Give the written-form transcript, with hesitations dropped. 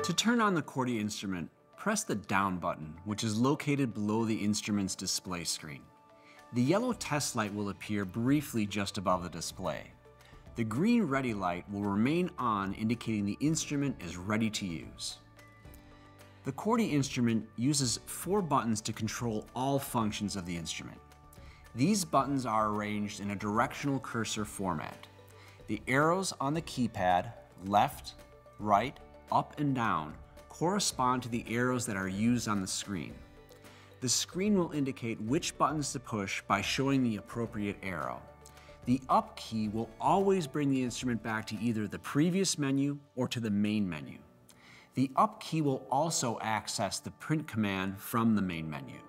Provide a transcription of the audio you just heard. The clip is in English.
To turn on the Corti instrument, press the down button, which is located below the instrument's display screen. The yellow test light will appear briefly just above the display. The green ready light will remain on, indicating the instrument is ready to use. The Corti instrument uses 4 buttons to control all functions of the instrument. These buttons are arranged in a directional cursor format. The arrows on the keypad, left, right, up, and down, correspond to the arrows that are used on the screen. The screen will indicate which buttons to push by showing the appropriate arrow. The up key will always bring the instrument back to either the previous menu or to the main menu. The up key will also access the print command from the main menu.